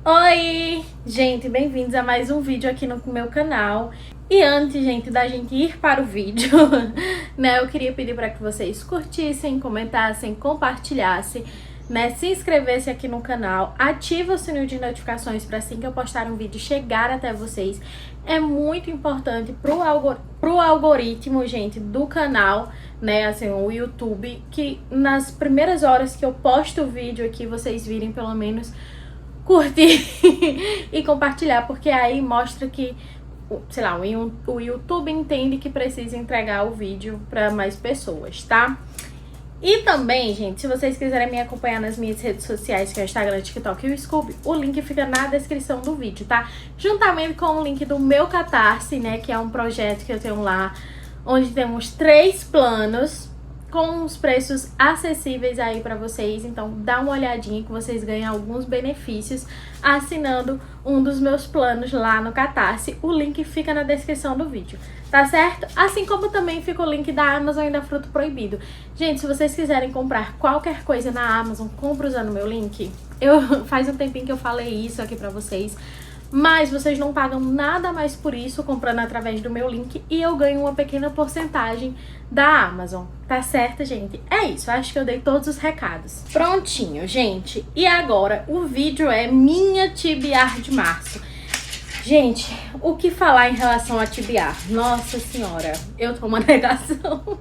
Oi, gente, bem-vindos a mais um vídeo aqui no meu canal. E antes, gente, da gente ir para o vídeo, né, eu queria pedir para que vocês curtissem, comentassem, compartilhassem, né, se inscrevessem aqui no canal, ativa o sininho de notificações para assim que eu postar um vídeo chegar até vocês. É muito importante pro algoritmo, gente, do canal, né, assim, o YouTube, que nas primeiras horas que eu posto o vídeo aqui, vocês virem pelo menos curtir e compartilhar, porque aí mostra que, sei lá, o YouTube entende que precisa entregar o vídeo para mais pessoas, tá? E também, gente, se vocês quiserem me acompanhar nas minhas redes sociais, que é o Instagram, o TikTok e o Scoob, o link fica na descrição do vídeo, tá? Juntamente com o link do meu Catarse, né, que é um projeto que eu tenho lá, onde temos 3 planos com os preços acessíveis aí pra vocês. Então dá uma olhadinha que vocês ganham alguns benefícios assinando um dos meus planos lá no Catarse. O link fica na descrição do vídeo, tá certo? Assim como também fica o link da Amazon e da Fruto Proibido. Gente, se vocês quiserem comprar qualquer coisa na Amazon, compra usando o meu link. Faz um tempinho que eu falei isso aqui pra vocês, mas vocês não pagam nada mais por isso comprando através do meu link e eu ganho uma pequena porcentagem da Amazon, tá certo, gente? É isso, acho que eu dei todos os recados. Prontinho, gente. E agora o vídeo é minha tibiar de março. Gente, o que falar em relação a tibiar? Nossa senhora, eu tô uma negação.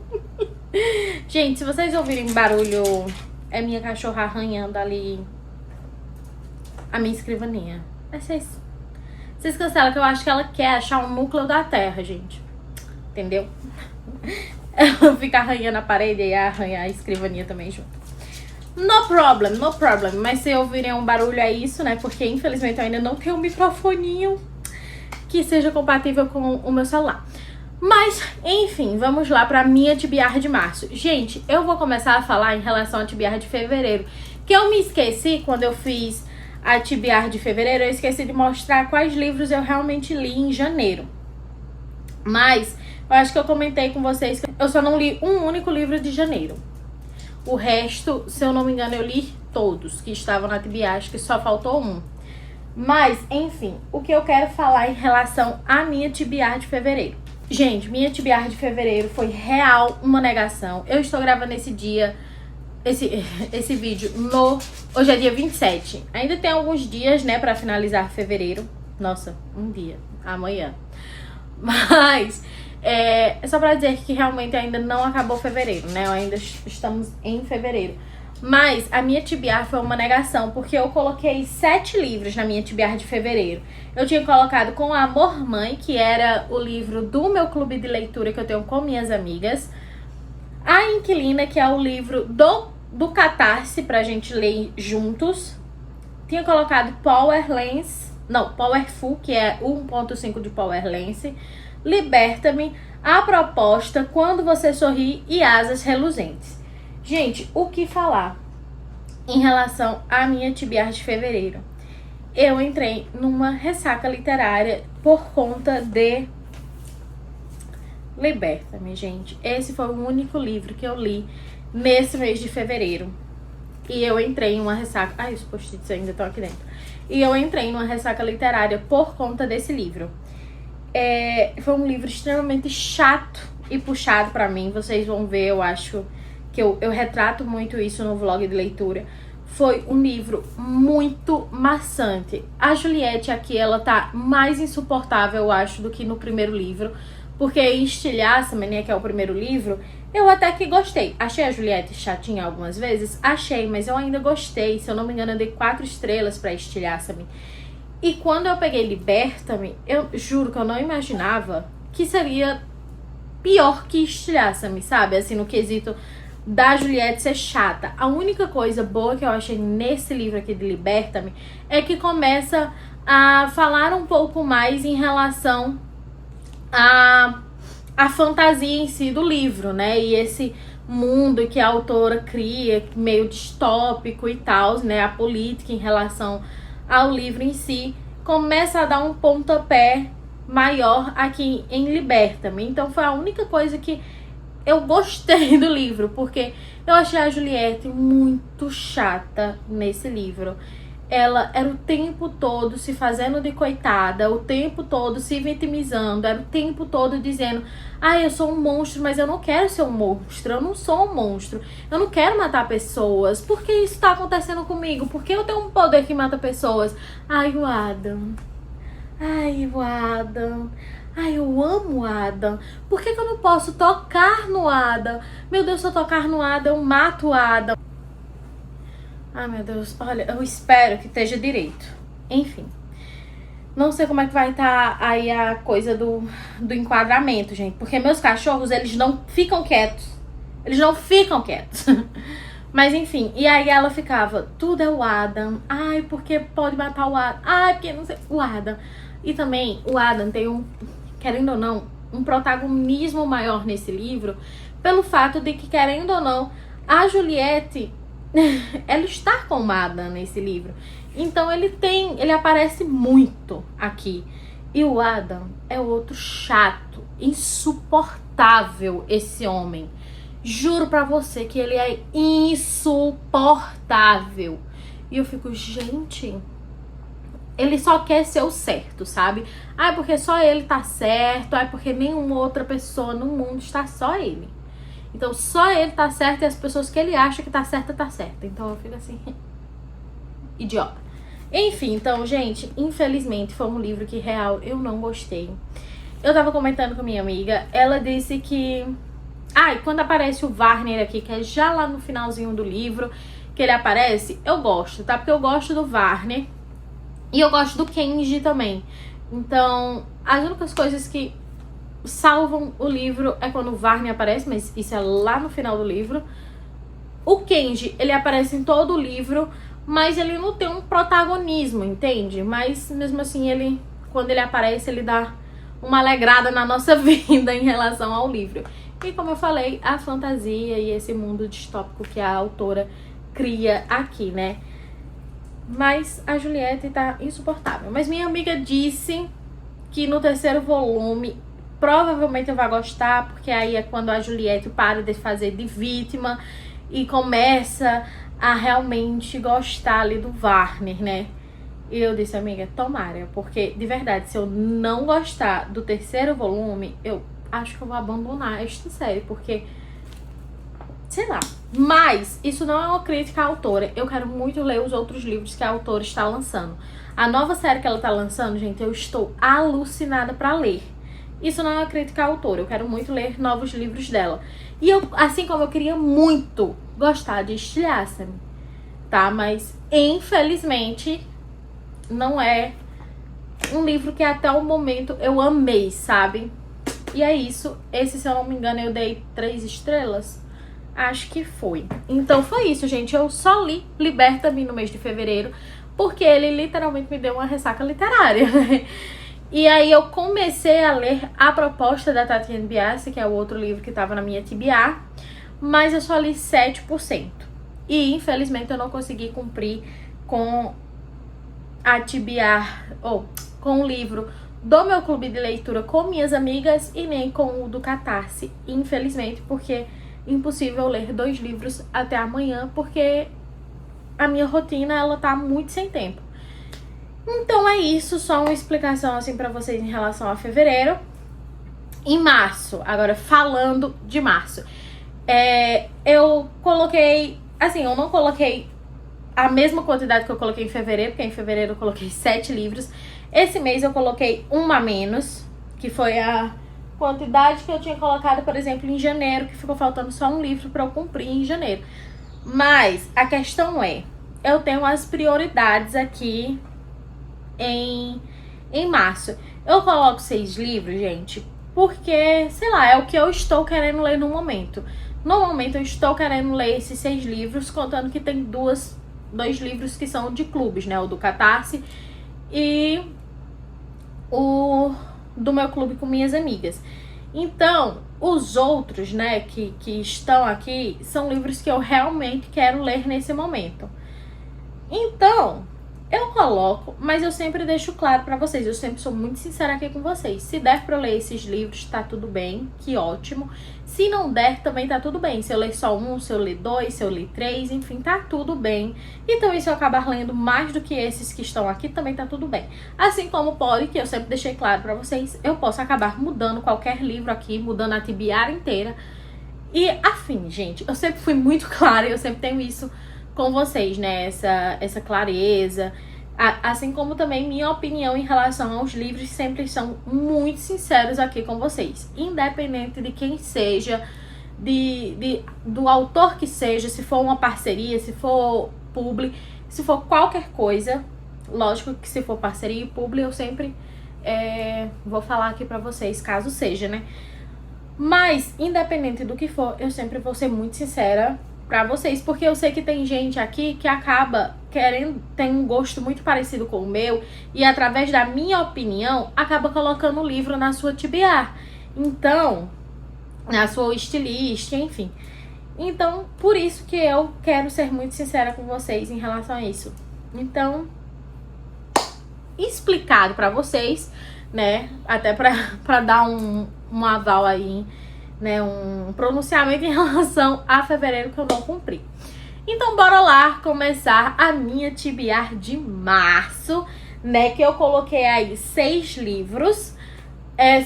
Gente, se vocês ouvirem barulho, é minha cachorra arranhando ali a minha escrivaninha. Vocês cancelam que eu acho que ela quer achar um núcleo da terra, gente. Entendeu? Ela fica arranhando a parede e arranha a escrivaninha também junto. No problem, no problem. Mas se ouvirem um barulho é isso, né? Porque infelizmente eu ainda não tenho um microfoninho que seja compatível com o meu celular. Mas, enfim, vamos lá pra minha tibiar de março. Gente, eu vou começar a falar em relação à tibiar de fevereiro, que eu me esqueci quando eu fiz a tibiar de fevereiro, eu esqueci de mostrar quais livros eu realmente li em janeiro. Mas eu acho que eu comentei com vocês que eu só não li um único livro de janeiro. O resto, se eu não me engano, eu li todos que estavam na tibiar, acho que só faltou um. Mas, enfim, o que eu quero falar em relação à minha tibiar de fevereiro. Gente, minha tibiar de fevereiro foi real uma negação. Eu estou gravando esse vídeo hoje é dia 27. Ainda tem alguns dias, né, pra finalizar fevereiro. Nossa, um dia, amanhã. Mas é só pra dizer que realmente ainda não acabou fevereiro, né? Ainda estamos em fevereiro. Mas a minha tibiar foi uma negação, porque eu coloquei 7 livros na minha tibiar de fevereiro. Eu tinha colocado Com Amor Mãe, que era o livro do meu clube de leitura que eu tenho com minhas amigas. A Inquilina, que é o livro do Catarse pra gente ler juntos. Tinha colocado Powerful, que é 1.5 de Powerlance. Liberta-me, A Proposta, Quando Você Sorri e Asas Reluzentes. Gente, o que falar em relação à minha tibiar de fevereiro? Eu entrei numa ressaca literária por conta de Liberta-me, gente. Esse foi o único livro que eu li nesse mês de fevereiro. E eu entrei em uma ressaca... Ai, os post-its ainda estão aqui dentro. E eu entrei em uma ressaca literária por conta desse livro. Foi um livro extremamente chato e puxado pra mim. Vocês vão ver, eu acho que eu retrato muito isso no vlog de leitura. Foi um livro muito maçante. A Juliette aqui, ela tá mais insuportável, eu acho, do que no primeiro livro. Porque Estilhaça-me, né, que é o primeiro livro, eu até que gostei. Achei a Juliette chatinha algumas vezes? Achei, mas eu ainda gostei. Se eu não me engano, eu dei 4 estrelas pra Estilhaça-me. E quando eu peguei Liberta-me, eu juro que eu não imaginava que seria pior que Estilhaça-me, sabe? Assim, no quesito da Juliette ser chata. A única coisa boa que eu achei nesse livro aqui de Liberta-me é que começa a falar um pouco mais em relação a fantasia em si do livro, né? E esse mundo que a autora cria, meio distópico e tal, né? A política em relação ao livro em si, começa a dar um pontapé maior aqui em Liberta-me. Então foi a única coisa que eu gostei do livro, porque eu achei a Juliette muito chata nesse livro. ela era o tempo todo se fazendo de coitada, o tempo todo se vitimizando, era o tempo todo dizendo: ah, eu sou um monstro, mas eu não quero ser um monstro, eu não sou um monstro, eu não quero matar pessoas, por que isso tá acontecendo comigo? Porque eu tenho um poder que mata pessoas. Ai, o Adam, ai, o Adam, ai, eu amo o Adam, por que eu não posso tocar no Adam? Meu Deus, se eu tocar no Adam, eu mato o Adam. Ai, meu Deus, olha, eu espero que esteja direito. Enfim, não sei como é que vai estar aí a coisa do enquadramento, gente. Porque meus cachorros, eles não ficam quietos. Eles não ficam quietos. Mas enfim, e aí ela ficava: tudo é o Adam. Ai, porque pode matar o Adam. Ai, porque não sei, o Adam. E também, o Adam tem querendo ou não, um protagonismo maior nesse livro. Pelo fato de que, querendo ou não, a Juliette... ela está com o Adam nesse livro. Então ele aparece muito aqui. E o Adam é outro chato, insuportável, esse homem. Juro pra você que ele é insuportável. E eu fico, gente, ele só quer ser o certo, sabe? Ai, porque só ele tá certo. Ai, porque nenhuma outra pessoa no mundo está, só ele. Então só ele tá certo e as pessoas que ele acha que tá certa. Então eu fico assim, idiota. Enfim, então, gente, infelizmente foi um livro que, real, eu não gostei. Eu tava comentando com minha amiga, ela disse que... ai, quando aparece o Warner aqui, que é já lá no finalzinho do livro, que ele aparece, eu gosto, tá? Porque eu gosto do Warner e eu gosto do Kenji também. Então, as únicas coisas que salvam o livro é quando o Warner aparece, mas isso é lá no final do livro. O Kenji, ele aparece em todo o livro, mas ele não tem um protagonismo, entende? Mas mesmo assim, ele, quando ele aparece, ele dá uma alegrada na nossa vida em relação ao livro. E como eu falei, a fantasia e esse mundo distópico que a autora cria aqui, né? Mas a Juliette tá insuportável. Mas minha amiga disse que no terceiro volume provavelmente eu vou gostar, porque aí é quando a Juliette para de fazer de vítima e começa a realmente gostar ali do Warner, né? E eu disse, amiga, tomara, porque de verdade, se eu não gostar do terceiro volume, eu acho que eu vou abandonar esta série, porque, sei lá. Mas isso não é uma crítica à autora. Eu quero muito ler os outros livros que a autora está lançando. A nova série que ela está lançando, gente, eu estou alucinada pra ler. Isso não é uma crítica à autora, eu quero muito ler novos livros dela. E eu, assim como eu queria muito gostar de Estilhaça-me, tá? Mas, infelizmente, não é um livro que até o momento eu amei, sabe? E é isso. Esse, se eu não me engano, eu dei 3 estrelas. Acho que foi. Então foi isso, gente. Eu só li Liberta-me no mês de fevereiro, porque ele literalmente me deu uma ressaca literária, né? E aí eu comecei a ler A Proposta da Tatiana Biasi, que é o outro livro que estava na minha TBA, mas eu só li 7%. E infelizmente eu não consegui cumprir com a TBA, ou com o livro do meu clube de leitura com minhas amigas e nem com o do Catarse, infelizmente, porque impossível ler 2 livros até amanhã, porque a minha rotina, ela tá muito sem tempo. Então é isso, só uma explicação assim pra vocês em relação a fevereiro. Em março, agora falando de março, eu coloquei, assim, eu não coloquei a mesma quantidade que eu coloquei em fevereiro, porque em fevereiro eu coloquei 7 livros. Esse mês eu coloquei uma a menos, que foi a quantidade que eu tinha colocado, por exemplo, em janeiro, que ficou faltando só um livro pra eu cumprir em janeiro. Mas a questão é, eu tenho as prioridades aqui em março. Eu coloco 6 livros, gente, porque, sei lá, é o que eu estou querendo ler no momento. No momento eu estou querendo ler esses 6 livros, contando que tem 2 livros que são de clubes, né? O do Catarse e o do meu clube com minhas amigas. Então, os outros, né, que estão aqui, são livros que eu realmente quero ler nesse momento. Então, eu coloco, mas eu sempre deixo claro pra vocês. Eu sempre sou muito sincera aqui com vocês. Se der pra eu ler esses livros, tá tudo bem, que ótimo. Se não der, também tá tudo bem. Se eu ler só um, se eu ler dois, se eu ler três, enfim, tá tudo bem. Então, e se eu acabar lendo mais do que esses que estão aqui, também tá tudo bem. Assim como pode, que eu sempre deixei claro pra vocês, eu posso acabar mudando qualquer livro aqui, mudando a tibiara inteira. E, afim, gente, eu sempre fui muito clara, eu sempre tenho isso com vocês, né, essa clareza, assim como também minha opinião em relação aos livros sempre são muito sinceros aqui com vocês, independente de quem seja, do autor que seja, se for uma parceria, se for publi, se for qualquer coisa, lógico que se for parceria e publi eu sempre vou falar aqui pra vocês, caso seja, né, mas independente do que for, eu sempre vou ser muito sincera pra vocês, porque eu sei que tem gente aqui que acaba querendo, tem um gosto muito parecido com o meu e através da minha opinião acaba colocando o livro na sua TBR, então, na sua wishlist, enfim. Então, por isso que eu quero ser muito sincera com vocês em relação a isso. Então, explicado pra vocês, né, até pra dar um aval aí, né, um pronunciamento em relação a fevereiro que eu não cumpri. Então, bora lá começar a minha TBR de março, né, que eu coloquei aí 6 livros.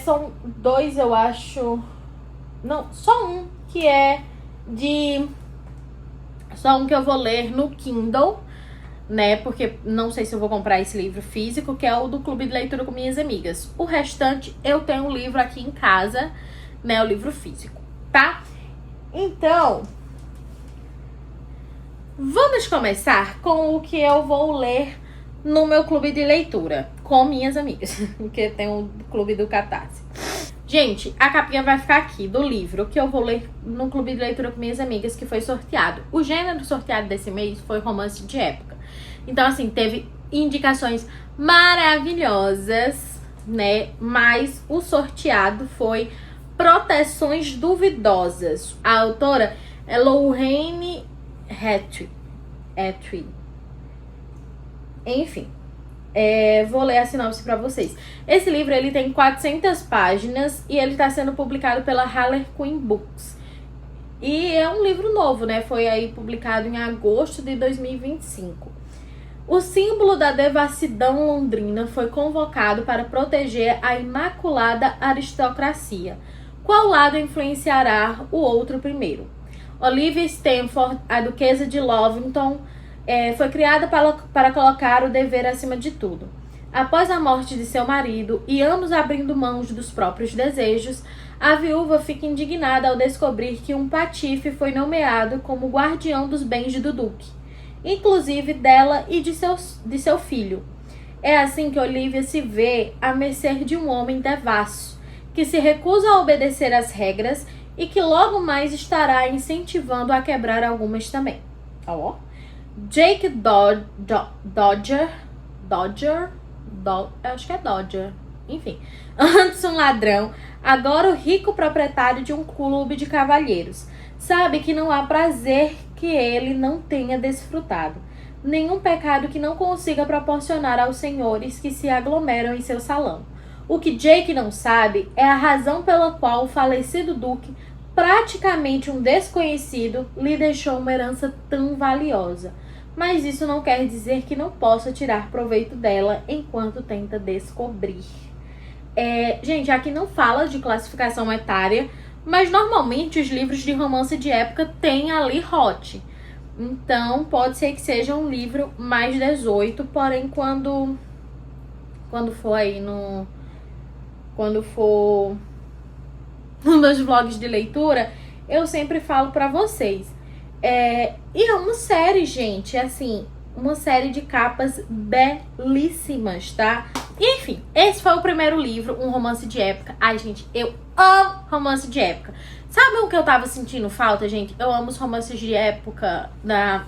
São 2, eu acho... Não, só um que só um que eu vou ler no Kindle, né, porque não sei se eu vou comprar esse livro físico, que é o do Clube de Leitura com Minhas Amigas. O restante, eu tenho um livro aqui em casa, né, o livro físico, tá? Então, vamos começar com o que eu vou ler no meu clube de leitura com minhas amigas, porque tem o clube do Catarse. Gente, a capinha vai ficar aqui do livro que eu vou ler no clube de leitura com minhas amigas, que foi sorteado. O gênero sorteado desse mês foi romance de época. Então, assim, teve indicações maravilhosas, né? Mas o sorteado foi Proteções Duvidosas. A autora é Lorraine Hatry. Enfim, vou ler a sinopse pra vocês. Esse livro ele tem 400 páginas e ele está sendo publicado pela Harlequin Books. E é um livro novo, né? Foi aí publicado em agosto de 2025. O símbolo da devassidão londrina foi convocado para proteger a imaculada aristocracia. Qual lado influenciará o outro primeiro? Olivia Stanford, a duquesa de Lovington, foi criada para colocar o dever acima de tudo. Após a morte de seu marido e ambos abrindo mãos dos próprios desejos, a viúva fica indignada ao descobrir que um patife foi nomeado como guardião dos bens do duque, inclusive dela e de seu filho. É assim que Olivia se vê à mercê de um homem devasso, que se recusa a obedecer às regras e que logo mais estará incentivando a quebrar algumas também. Jake Dodger, acho que é Dodger, enfim, antes um ladrão, agora o rico proprietário de um clube de cavalheiros, sabe que não há prazer que ele não tenha desfrutado, nenhum pecado que não consiga proporcionar aos senhores que se aglomeram em seu salão. O que Jake não sabe é a razão pela qual o falecido duque, praticamente um desconhecido, lhe deixou uma herança tão valiosa. Mas isso não quer dizer que não possa tirar proveito dela enquanto tenta descobrir. Gente, aqui não fala de classificação etária, mas normalmente os livros de romance de época têm ali hot. Então, pode ser que seja um livro mais 18, porém quando for aí quando for nos meus vlogs de leitura, eu sempre falo pra vocês. E é uma série, gente, assim, uma série de capas belíssimas, tá? E, enfim, esse foi o primeiro livro, um romance de época. Ai, gente, eu amo romance de época. Sabe o que eu tava sentindo falta, gente? Eu amo os romances de época.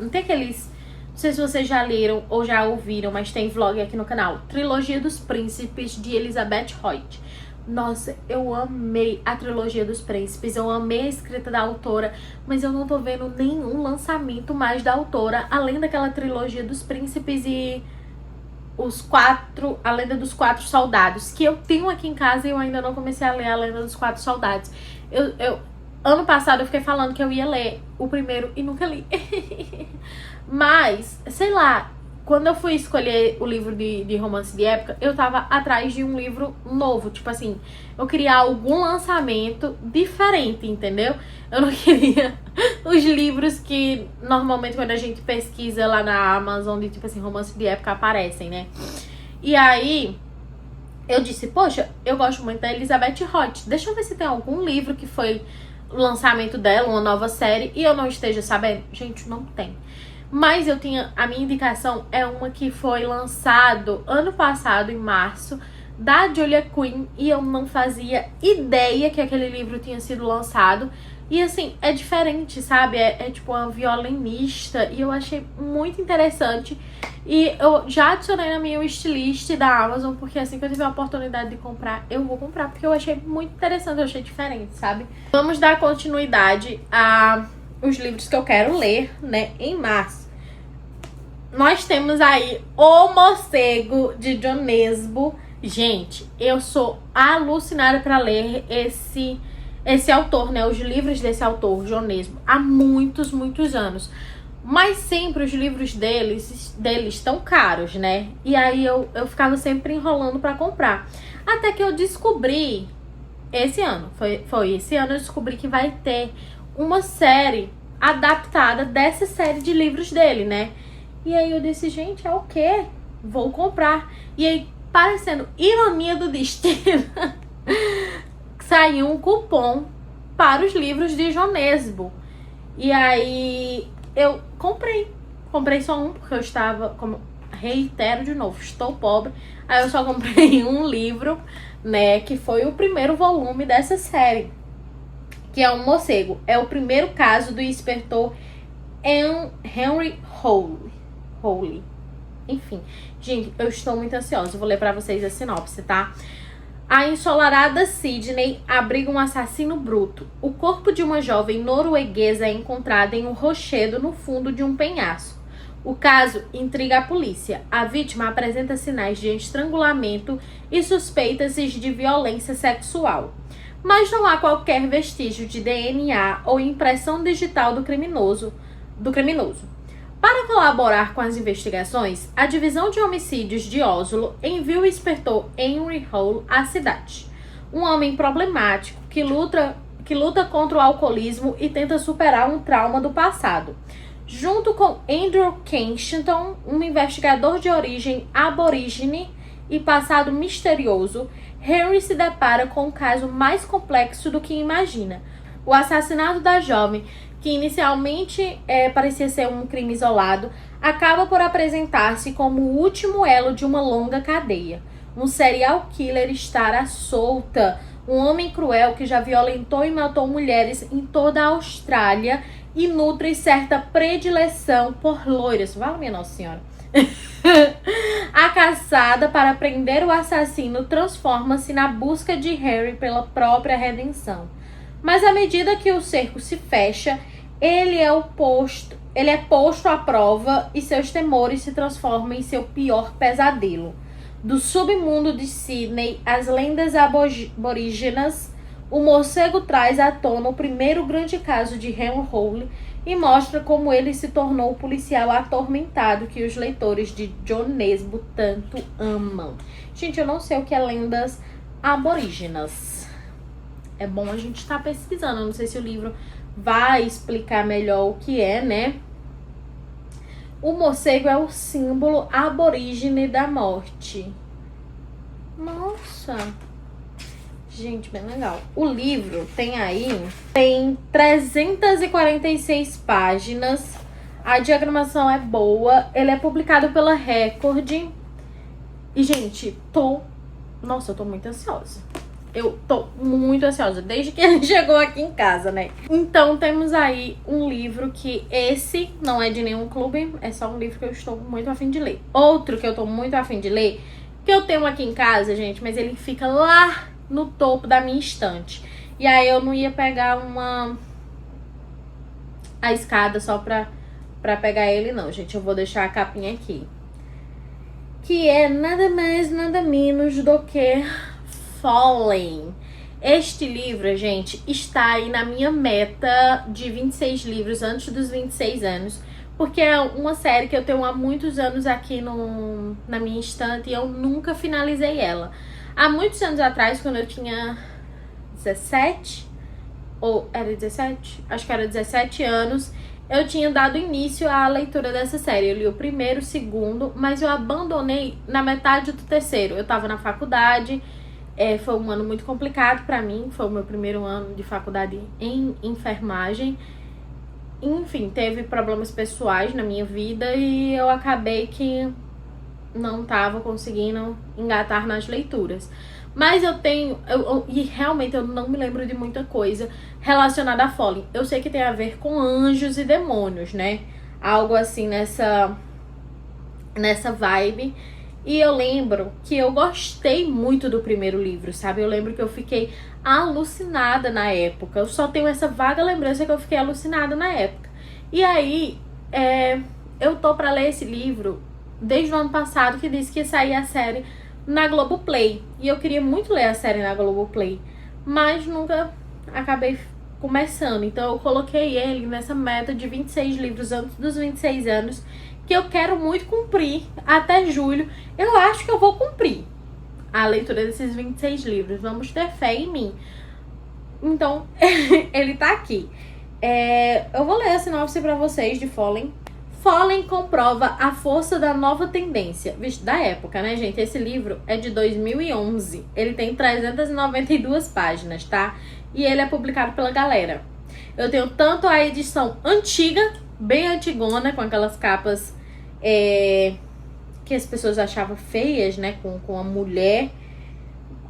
Não tem aqueles... Não sei se vocês já leram ou já ouviram, mas tem vlog aqui no canal. Trilogia dos Príncipes, de Elizabeth Hoyt. Nossa, eu amei a Trilogia dos Príncipes, eu amei a escrita da autora, mas eu não tô vendo nenhum lançamento mais da autora, além daquela Trilogia dos Príncipes e A Lenda dos Quatro Soldados, que eu tenho aqui em casa e eu ainda não comecei a ler A Lenda dos Quatro Soldados. Ano passado eu fiquei falando que eu ia ler o primeiro e nunca li. Mas, sei lá, quando eu fui escolher o livro de romance de época, eu tava atrás de um livro novo. Tipo assim, eu queria algum lançamento diferente, entendeu? Eu não queria os livros que normalmente quando a gente pesquisa lá na Amazon de tipo assim, romance de época aparecem, né? E aí eu disse, poxa, eu gosto muito da Elizabeth Hott. Deixa eu ver se tem algum livro que foi o lançamento dela, uma nova série, e eu não esteja sabendo. Gente, não tem. Mas eu tinha, a minha indicação é uma que foi lançado ano passado, em março, da Julia Quinn, e eu não fazia ideia que aquele livro tinha sido lançado. E assim, é diferente, sabe? É tipo uma violinista, e eu achei muito interessante. E eu já adicionei na minha wishlist da Amazon, porque assim que eu tiver a oportunidade de comprar, eu vou comprar, porque eu achei muito interessante, eu achei diferente, sabe? Vamos dar continuidade a os livros que eu quero ler, né, em março. Nós temos aí O Morcego, de John Nesbo. Gente, eu sou alucinada pra ler esse autor, né, os livros desse autor, John Nesbo, há muitos, muitos anos. Mas sempre os livros deles estão caros, né? E aí eu ficava sempre enrolando pra comprar. Até que eu descobri, esse ano, foi esse ano eu descobri que vai ter uma série adaptada dessa série de livros dele, né? E aí eu disse, gente, é o quê? Vou comprar. E aí, parecendo ironia do destino, saiu um cupom para os livros de John Nesbo. E aí eu comprei só um, porque eu estava, como reitero de novo, estou pobre. Aí eu só comprei um livro, né, que foi o primeiro volume dessa série, que é um morcego. É o primeiro caso do inspetor Henry Hole. Enfim, gente, eu estou muito ansiosa. Vou ler pra vocês a sinopse, tá? A ensolarada Sydney abriga um assassino bruto. O corpo de uma jovem norueguesa é encontrado em um rochedo no fundo de um penhasco. O caso intriga a polícia. A vítima apresenta sinais de estrangulamento e suspeitas de violência sexual. Mas não há qualquer vestígio de DNA ou impressão digital do criminoso. Para colaborar com as investigações, a Divisão de Homicídios de Oslo envia o inspetor Henry Hole à cidade. Um homem problemático que luta contra o alcoolismo e tenta superar um trauma do passado. Junto com Andrew Kensington, um investigador de origem aborígene e passado misterioso, Henry se depara com um caso mais complexo do que imagina. O assassinato da jovem, que inicialmente parecia ser um crime isolado, acaba por apresentar-se como o último elo de uma longa cadeia. Um serial killer está à solta, um homem cruel que já violentou e matou mulheres em toda a Austrália e nutre certa predileção por loiras. Vale, minha Nossa Senhora. A caçada para prender o assassino transforma-se na busca de Harry pela própria redenção. Mas à medida que o cerco se fecha, ele é posto à prova e seus temores se transformam em seu pior pesadelo. Do submundo de Sydney às lendas aborígenas, o morcego traz à tona o primeiro grande caso de Henry Hole e mostra como ele se tornou o policial atormentado que os leitores de John Nesbo tanto amam. Gente, eu não sei o que é lendas aborígenas. É bom a gente estar pesquisando. Eu não sei se o livro vai explicar melhor o que é, né? O morcego é o símbolo aborígene da morte. Nossa! Gente, bem legal. O livro tem 346 páginas. A diagramação é boa. Ele é publicado pela Record. E, gente, Nossa, eu tô muito ansiosa. Eu tô muito ansiosa, desde que ele chegou aqui em casa, né? Então, temos aí um livro que esse não é de nenhum clube, é só um livro que eu estou muito afim de ler. Outro que eu tô muito afim de ler, que eu tenho aqui em casa, gente, mas ele fica lá no topo da minha estante. E aí eu não ia pegar a escada só pra pegar ele, não, gente. Eu vou deixar a capinha aqui. que é nada mais, nada menos do que Fallen. Este livro, gente, está aí na minha meta de 26 livros antes dos 26 anos, porque é uma série que eu tenho há muitos anos aqui na minha estante e eu nunca finalizei ela. Há muitos anos atrás, quando eu tinha 17, ou era 17? Acho que era 17 anos, eu tinha dado início à leitura dessa série. Eu li o primeiro, o segundo, mas eu abandonei na metade do terceiro. Eu tava na faculdade, foi um ano muito complicado pra mim, foi o meu primeiro ano de faculdade em enfermagem. Enfim, teve problemas pessoais na minha vida e eu acabei que não tava conseguindo engatar nas leituras. Mas e realmente eu não me lembro de muita coisa relacionada a Fallen. Eu sei que tem a ver com anjos e demônios, né? Algo assim nessa vibe. E eu lembro que eu gostei muito do primeiro livro, sabe? Eu lembro que eu fiquei alucinada na época. Eu só tenho essa vaga lembrança que eu fiquei alucinada na época. E aí, eu tô pra ler esse livro desde o ano passado, que disse que ia sair a série na Globoplay. E eu queria muito ler a série na Globoplay, mas nunca acabei começando. Então eu coloquei ele nessa meta de 26 livros antes dos 26 anos, que eu quero muito cumprir até julho. Eu acho que eu vou cumprir a leitura desses 26 livros. Vamos ter fé em mim. Então, ele tá aqui. Eu vou ler a sinopse pra vocês de Fallen. Fallen comprova a força da nova tendência. Da época, né, gente? Esse livro é de 2011. Ele tem 392 páginas, tá? E ele é publicado pela Galera. Eu tenho tanto a edição antiga, bem antigona, com aquelas capas que as pessoas achavam feias, né? Com a mulher.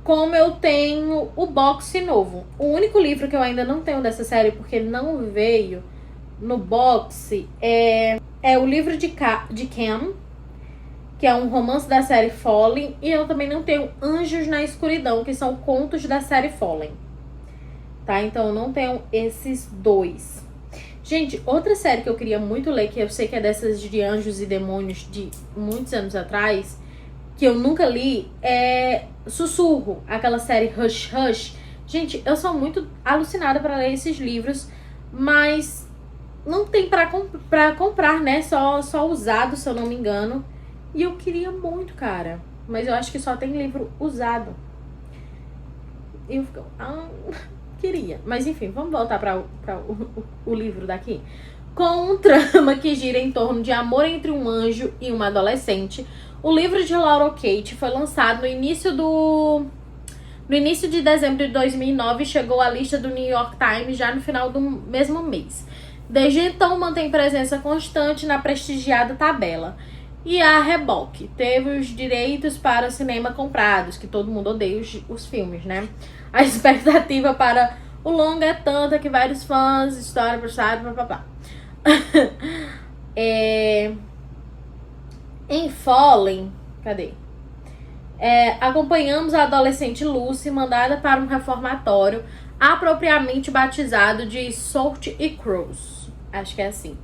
Como eu tenho o box novo. O único livro que eu ainda não tenho dessa série, porque não veio no box, é o livro de Cam, que é um romance da série Fallen. E eu também não tenho Anjos na Escuridão, que são contos da série Fallen. Tá? Então eu não tenho esses dois. Gente, outra série que eu queria muito ler, que eu sei que é dessas de anjos e demônios de muitos anos atrás, que eu nunca li, é Sussurro, aquela série Hush Hush. Gente, eu sou muito alucinada pra ler esses livros, mas não tem pra comprar, né? Só usado, se eu não me engano. E eu queria muito, cara. Mas eu acho que só tem livro usado. E eu fico... queria. Mas enfim, vamos voltar para o livro daqui. Com um trama que gira em torno de amor entre um anjo e uma adolescente, o livro de Laurel Kate foi lançado no início de dezembro de 2009 e chegou à lista do New York Times já no final do mesmo mês. Desde então mantém presença constante na prestigiada tabela. E a reboque teve os direitos para o cinema comprados, que todo mundo odeia os filmes, né? A expectativa para o longa é tanta que vários fãs, história por história, papapá. Em Fallen, cadê? Acompanhamos a adolescente Lucy, mandada para um reformatório apropriadamente batizado de Salt e Crows. Acho que é assim.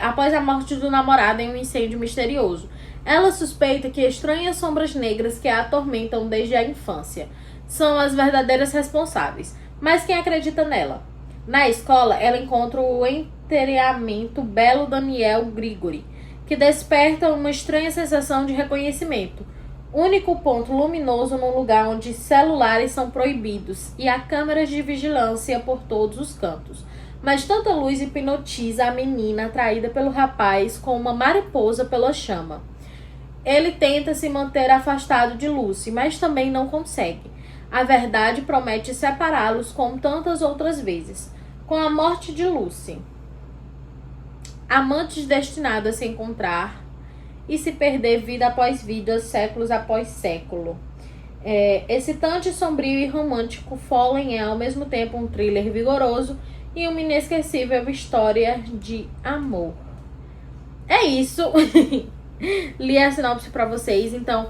Após a morte do namorado em um incêndio misterioso. Ela suspeita que estranhas sombras negras que a atormentam desde a infância são as verdadeiras responsáveis. Mas quem acredita nela? Na escola, ela encontra o enterramento belo Daniel Grigori, que desperta uma estranha sensação de reconhecimento. Único ponto luminoso num lugar onde celulares são proibidos e há câmeras de vigilância por todos os cantos. Mas tanta luz hipnotiza a menina atraída pelo rapaz como uma mariposa pela chama. Ele tenta se manter afastado de Lucy, mas também não consegue. A verdade promete separá-los como tantas outras vezes. Com a morte de Lucy, amantes destinados a se encontrar e se perder vida após vida, séculos após século. Excitante, sombrio e romântico, Fallen é ao mesmo tempo um thriller vigoroso e uma inesquecível história de amor. É isso. Li a sinopse pra vocês, então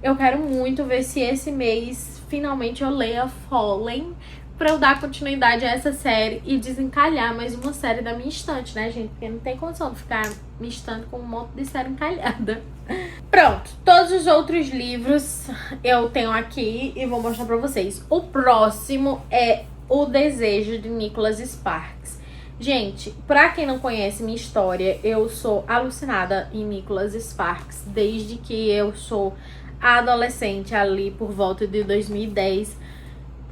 eu quero muito ver se esse mês finalmente eu leia Fallen, pra eu dar continuidade a essa série e desencalhar mais uma série da minha estante, né, gente? Porque não tem condição de ficar minha estante com um monte de série encalhada. Pronto, todos os outros livros eu tenho aqui e vou mostrar pra vocês. O próximo é O Desejo, de Nicholas Sparks. Gente, pra quem não conhece minha história, eu sou alucinada em Nicholas Sparks desde que eu sou adolescente, ali por volta de 2010,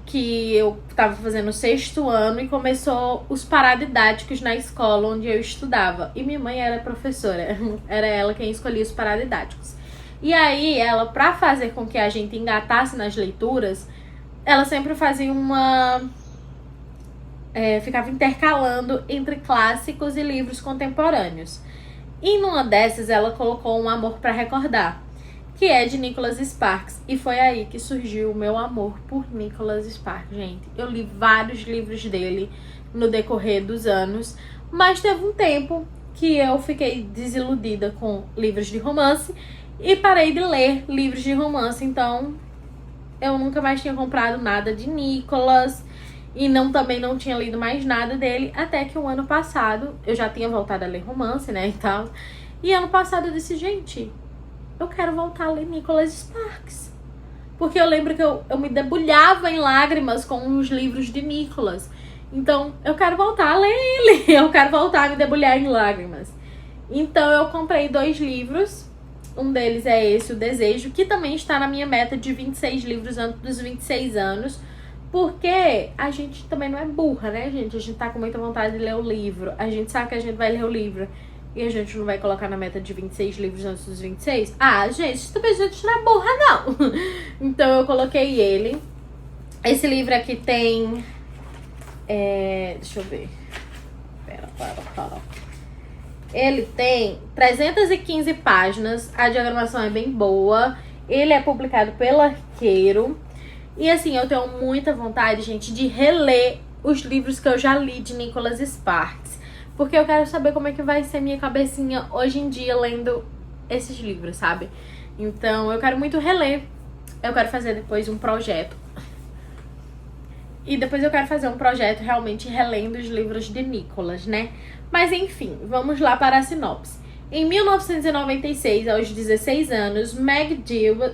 que eu tava fazendo o 6º ano e começou os paradidáticos na escola onde eu estudava. E minha mãe era professora, era ela quem escolhia os paradidáticos. E aí, ela, pra fazer com que a gente engatasse nas leituras, ela sempre fazia ficava intercalando entre clássicos e livros contemporâneos. E numa dessas, ela colocou Um Amor pra Recordar, que é de Nicholas Sparks. E foi aí que surgiu o meu amor por Nicholas Sparks, gente. Eu li vários livros dele no decorrer dos anos, mas teve um tempo que eu fiquei desiludida com livros de romance e parei de ler livros de romance. Então, eu nunca mais tinha comprado nada de Nicholas e também não tinha lido mais nada dele, até que o ano passado, eu já tinha voltado a ler romance, né, e tal. E ano passado eu disse, gente, eu quero voltar a ler Nicholas Sparks. Porque eu lembro que eu me debulhava em lágrimas com os livros de Nicholas. Então, eu quero voltar a ler ele. Eu quero voltar a me debulhar em lágrimas. Então, eu comprei 2 livros. Um deles é esse, O Desejo, que também está na minha meta de 26 livros antes dos 26 anos. Porque a gente também não é burra, né, gente? A gente tá com muita vontade de ler o livro. A gente sabe que a gente vai ler o livro e a gente não vai colocar na meta de 26 livros antes dos 26? Ah, gente, também a gente não é burra, não. Então eu coloquei ele. Esse livro aqui tem... deixa eu ver. Pera. Ele tem 315 páginas. A diagramação é bem boa. Ele é publicado pela Arqueiro. E assim, eu tenho muita vontade, gente, de reler os livros que eu já li de Nicholas Sparks. Porque eu quero saber como é que vai ser minha cabecinha hoje em dia lendo esses livros, sabe? Então, eu quero muito reler. Eu quero fazer depois um projeto. E depois eu quero fazer um projeto realmente relendo os livros de Nicholas, né? Mas enfim, vamos lá para a sinopse. Em 1996, aos 16 anos, Meg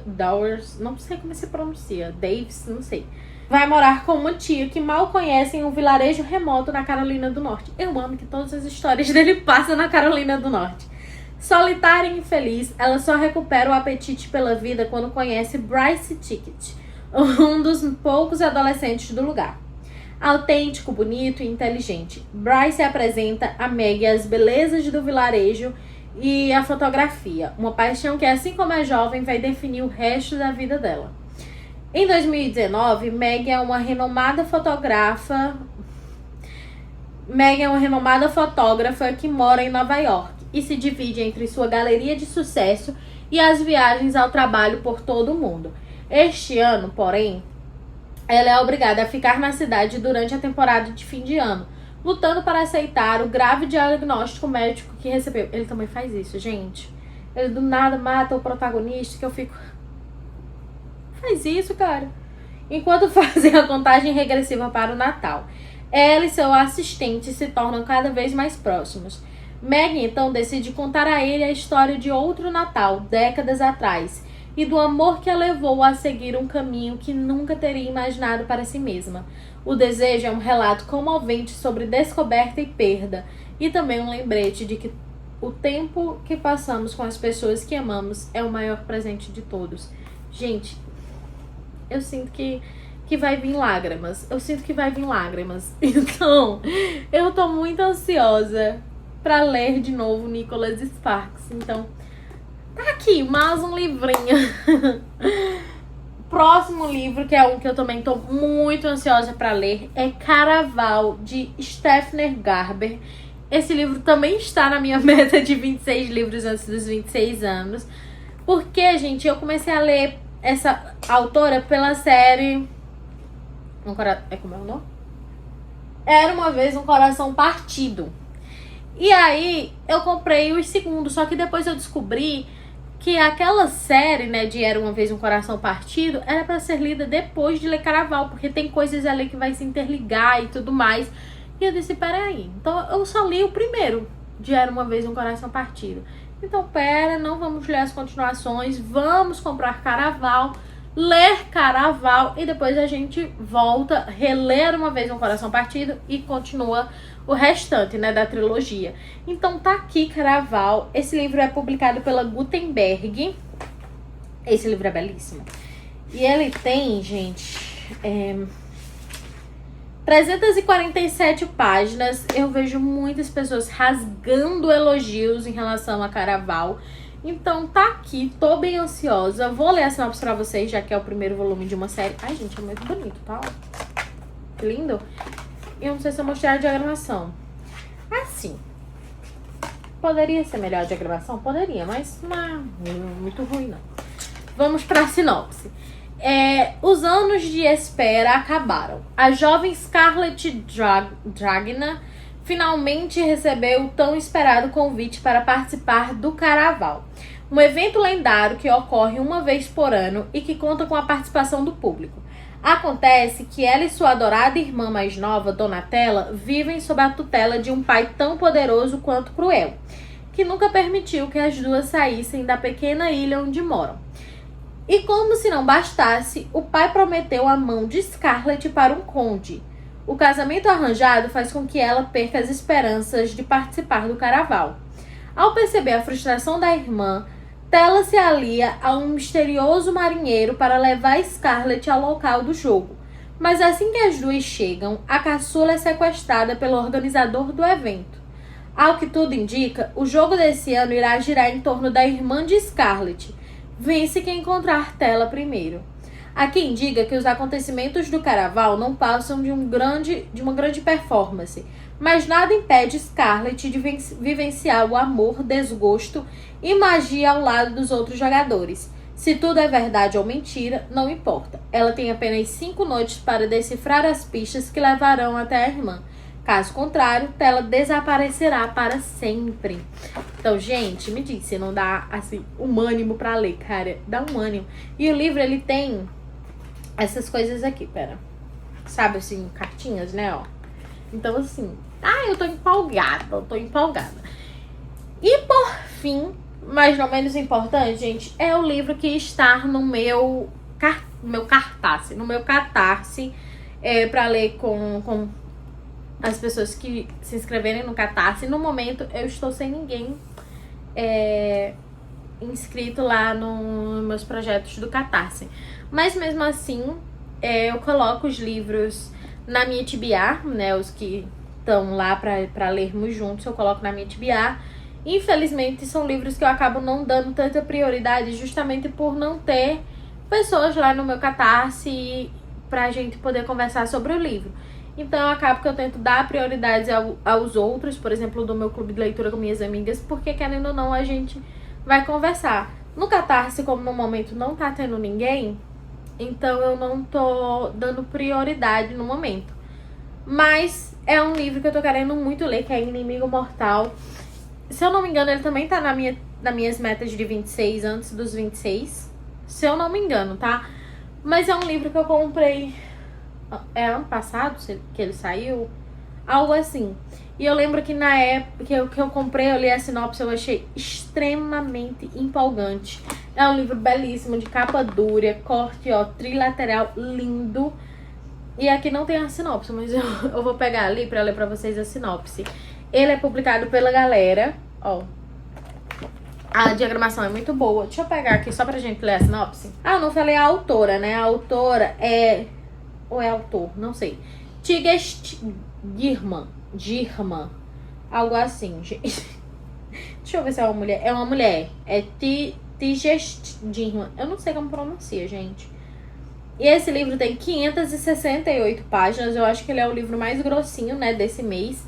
Dowers, não sei como se pronuncia, Davis, não sei, vai morar com uma tia que mal conhece em um vilarejo remoto na Carolina do Norte. Eu amo que todas as histórias dele passam na Carolina do Norte. Solitária e infeliz, ela só recupera o apetite pela vida quando conhece Bryce Tickett, um dos poucos adolescentes do lugar. Autêntico, bonito e inteligente, Bryce apresenta a Meg as belezas do vilarejo e a fotografia, uma paixão que, assim como é jovem, vai definir o resto da vida dela. Em 2019, Meg é uma renomada fotógrafa que mora em Nova York e se divide entre sua galeria de sucesso e as viagens ao trabalho por todo o mundo. Este ano, porém, ela é obrigada a ficar na cidade durante a temporada de fim de ano, lutando para aceitar o grave diagnóstico médico que recebeu. Ele também faz isso, gente. Ele do nada mata o protagonista, que eu fico... Faz isso, cara. Enquanto fazem a contagem regressiva para o Natal, ela e seu assistente se tornam cada vez mais próximos. Meg, então, decide contar a ele a história de outro Natal, décadas atrás, e do amor que a levou a seguir um caminho que nunca teria imaginado para si mesma. O Desejo é um relato comovente sobre descoberta e perda, e também um lembrete de que o tempo que passamos com as pessoas que amamos é o maior presente de todos. Gente, eu sinto que vai vir lágrimas. Então, eu tô muito ansiosa pra ler de novo Nicholas Sparks. Então, tá aqui, mais um livrinho. Próximo livro, que é um que eu também tô muito ansiosa pra ler, é Caraval, de Stephanie Garber. Esse livro também está na minha meta de 26 livros antes dos 26 anos. Porque, gente, eu comecei a ler essa autora pela série... Como é o nome? Era Uma Vez um Coração Partido. E aí, eu comprei os segundos, só que depois eu descobri que aquela série, né, de Era Uma Vez um Coração Partido, era pra ser lida depois de ler Caraval, porque tem coisas ali que vai se interligar e tudo mais. E eu disse, peraí, então eu só li o primeiro de Era Uma Vez um Coração Partido. Então, pera, não vamos ler as continuações, vamos comprar Caraval, ler Caraval e depois a gente volta, reler Uma Vez um Coração Partido e continua o restante, né, da trilogia. Então tá aqui Caraval. Esse livro é publicado pela Gutenberg. Esse livro é belíssimo. E ele tem, gente, 347 páginas. Eu vejo muitas pessoas rasgando elogios em relação a Caraval. Então tá aqui, tô bem ansiosa. Vou ler a sinopse pra vocês, já que é o primeiro volume de uma série. Ai, gente, é muito bonito, tá? Que lindo. Eu não sei se eu mostrei a diagramação. Assim. Poderia ser melhor a diagramação? Poderia, mas não é muito ruim, não. Vamos pra sinopse. Os anos de espera acabaram. A jovem Scarlett Dragna finalmente recebeu o tão esperado convite para participar do Caraval, um evento lendário que ocorre uma vez por ano e que conta com a participação do público. Acontece que ela e sua adorada irmã mais nova, Donatella, vivem sob a tutela de um pai tão poderoso quanto cruel, que nunca permitiu que as duas saíssem da pequena ilha onde moram. E como se não bastasse, o pai prometeu a mão de Scarlett para um conde. O casamento arranjado faz com que ela perca as esperanças de participar do Caraval. Ao perceber a frustração da irmã, Tella se alia a um misterioso marinheiro para levar Scarlett ao local do jogo. Mas assim que as duas chegam, a caçula é sequestrada pelo organizador do evento. Ao que tudo indica, o jogo desse ano irá girar em torno da irmã de Scarlett. Vence quem encontrar Tella primeiro. Há quem diga que os acontecimentos do Caraval não passam de uma grande performance, mas nada impede Scarlett de vivenciar o amor, desgosto e magia ao lado dos outros jogadores. Se tudo é verdade ou mentira, não importa. Ela tem apenas 5 noites para decifrar as pistas que levarão até a irmã. Caso contrário, Tella desaparecerá para sempre. Então, gente, me diz se não dá, assim, um ânimo pra ler, cara. Dá um ânimo. E o livro, ele tem essas coisas aqui, pera. Sabe, assim, cartinhas, né, ó. Então, assim, eu tô empolgada. E, por fim, mas não menos importante, gente, é o livro que está no meu Catarse. No meu Catarse, pra ler com as pessoas que se inscreverem no Catarse. No momento, eu estou sem ninguém inscrito lá nos meus projetos do Catarse. Mas mesmo assim, eu coloco os livros na minha TBR, né? Os que estão lá para lermos juntos, eu coloco na minha TBR. Infelizmente, são livros que eu acabo não dando tanta prioridade, justamente por não ter pessoas lá no meu Catarse pra gente poder conversar sobre o livro. Então, eu acabo que eu tento dar prioridades aos outros, por exemplo, do meu clube de leitura com minhas amigas, porque, querendo ou não, a gente vai conversar. No Catarse, como no momento não tá tendo ninguém, então eu não tô dando prioridade no momento. Mas é um livro que eu tô querendo muito ler, que é Inimigo Mortal. Se eu não me engano, ele também tá nas minhas metas de 26, antes dos 26. Se eu não me engano, tá? Mas é um livro que eu comprei... ano passado que ele saiu? Algo assim. E eu lembro que na época que eu comprei, eu li a sinopse, eu achei extremamente empolgante. É um livro belíssimo, de capa dura, corte, ó, trilateral, lindo. E aqui não tem a sinopse, mas eu vou pegar ali pra ler pra vocês a sinopse. Ele é publicado pela Galera, ó. A diagramação é muito boa. Deixa eu pegar aqui só pra gente ler a sinopse. Eu não falei a autora, né? A autora ou é autor, não sei. Tigest Girman. Algo assim, gente. Deixa eu ver se é uma mulher. É uma mulher. É Tigest Girman. Eu não sei como pronuncia, gente. E esse livro tem 568 páginas. Eu acho que ele é o livro mais grossinho, né, desse mês.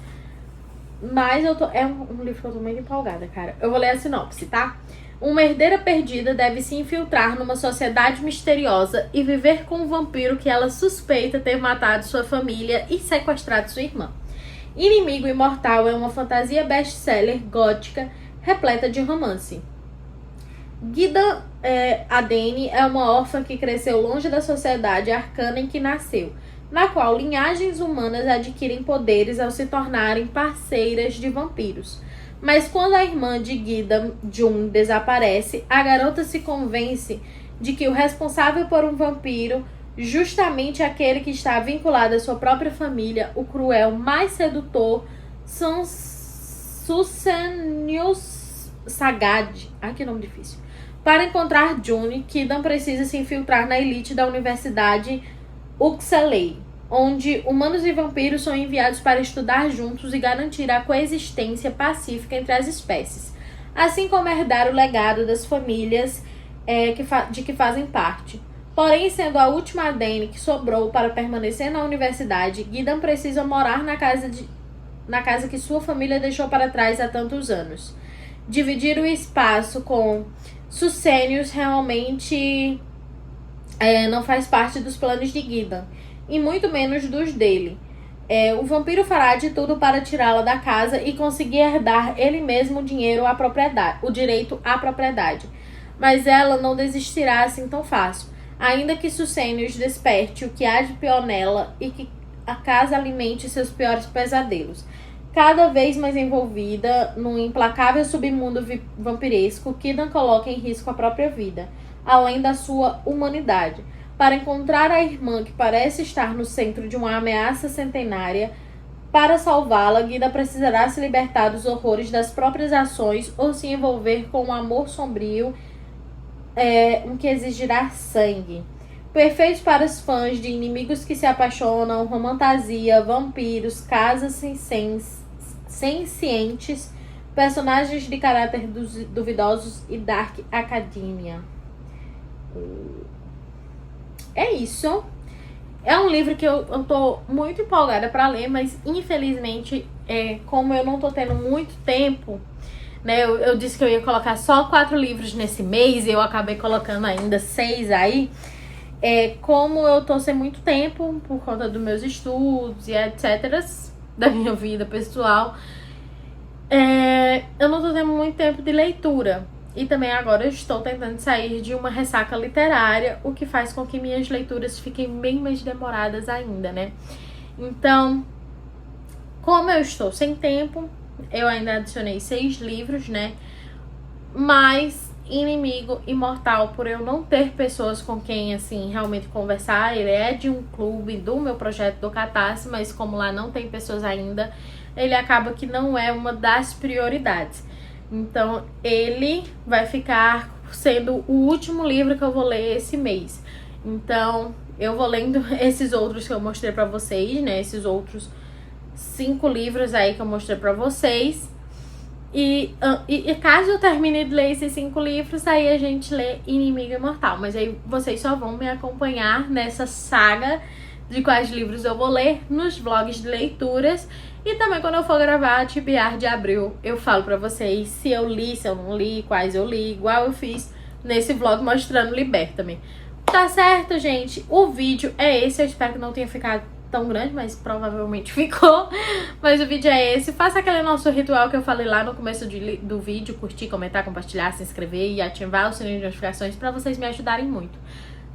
Mas é um livro que eu tô muito empolgada, cara. Eu vou ler a sinopse, tá? Uma herdeira perdida deve se infiltrar numa sociedade misteriosa e viver com um vampiro que ela suspeita ter matado sua família e sequestrado sua irmã. Inimigo Imortal é uma fantasia best-seller gótica repleta de romance. Gildan Adene é uma órfã que cresceu longe da sociedade arcana em que nasceu, na qual linhagens humanas adquirem poderes ao se tornarem parceiras de vampiros. Mas quando a irmã de Gildan, June, desaparece, a garota se convence de que o responsável por um vampiro, justamente aquele que está vinculado à sua própria família, o cruel mais sedutor, são Sucenius Sagad. Ai, que nome difícil. Para encontrar June, Gildan precisa se infiltrar na elite da Universidade Uxalei, onde humanos e vampiros são enviados para estudar juntos e garantir a coexistência pacífica entre as espécies, assim como herdar o legado das famílias de que fazem parte. Porém, sendo a última Adene que sobrou para permanecer na universidade, Gildan precisa morar na casa que sua família deixou para trás há tantos anos. Dividir o espaço com Sucenius realmente não faz parte dos planos de Gildan, e muito menos dos dele. O vampiro fará de tudo para tirá-la da casa e conseguir herdar ele mesmo o direito à propriedade. Mas ela não desistirá assim tão fácil, ainda que Sucenius desperte o que há de pior nela e que a casa alimente seus piores pesadelos. Cada vez mais envolvida num implacável submundo vampiresco, Gildan coloca em risco a própria vida, além da sua humanidade. Para encontrar a irmã que parece estar no centro de uma ameaça centenária, para salvá-la, Gildan precisará se libertar dos horrores das próprias ações ou se envolver com um amor sombrio que exigirá sangue. Perfeito para os fãs de inimigos que se apaixonam, romantasia, vampiros, casas sencientes, personagens de caráter duvidosos e Dark Academia. É isso. É um livro que eu tô muito empolgada para ler, mas infelizmente, como eu não tô tendo muito tempo, né? Eu disse que eu ia colocar só 4 livros nesse mês e eu acabei colocando ainda 6 aí. Como eu tô sem muito tempo por conta dos meus estudos e etc, da minha vida pessoal, eu não tô tendo muito tempo de leitura. E também agora eu estou tentando sair de uma ressaca literária, o que faz com que minhas leituras fiquem bem mais demoradas ainda, né? Então, como eu estou sem tempo, eu ainda adicionei 6 livros, né? Mas Inimigo Imortal, por eu não ter pessoas com quem, assim, realmente conversar, ele é de um clube do meu projeto do Catarse, mas como lá não tem pessoas ainda, ele acaba que não é uma das prioridades. Então, ele vai ficar sendo o último livro que eu vou ler esse mês. Então, eu vou lendo esses outros que eu mostrei pra vocês, né? Esses outros 5 livros aí que eu mostrei pra vocês. E caso eu termine de ler esses 5 livros, aí a gente lê Inimigo Imortal. Mas aí vocês só vão me acompanhar nessa saga de quais livros eu vou ler nos vlogs de leituras. E também quando eu for gravar a TBR de abril, eu falo pra vocês se eu li, se eu não li, quais eu li, igual eu fiz nesse vlog mostrando Liberta-me. Tá certo, gente? O vídeo é esse, eu espero que não tenha ficado tão grande, mas provavelmente ficou. Mas o vídeo é esse. Faça aquele nosso ritual que eu falei lá no começo do vídeo: curtir, comentar, compartilhar, se inscrever e ativar o sininho de notificações pra vocês me ajudarem muito.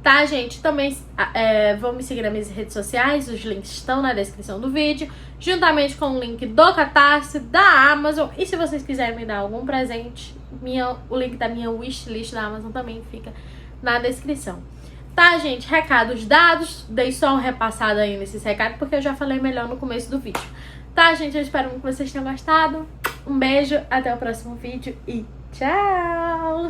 Tá, gente? Também vão me seguir nas minhas redes sociais, os links estão na descrição do vídeo, juntamente com o link do Catarse, da Amazon. E se vocês quiserem me dar algum presente, o link da minha wishlist da Amazon também fica na descrição. Tá, gente? Recados dados. Dei só uma repassada aí nesses recados, porque eu já falei melhor no começo do vídeo. Tá, gente? Eu espero que vocês tenham gostado. Um beijo, até o próximo vídeo e tchau!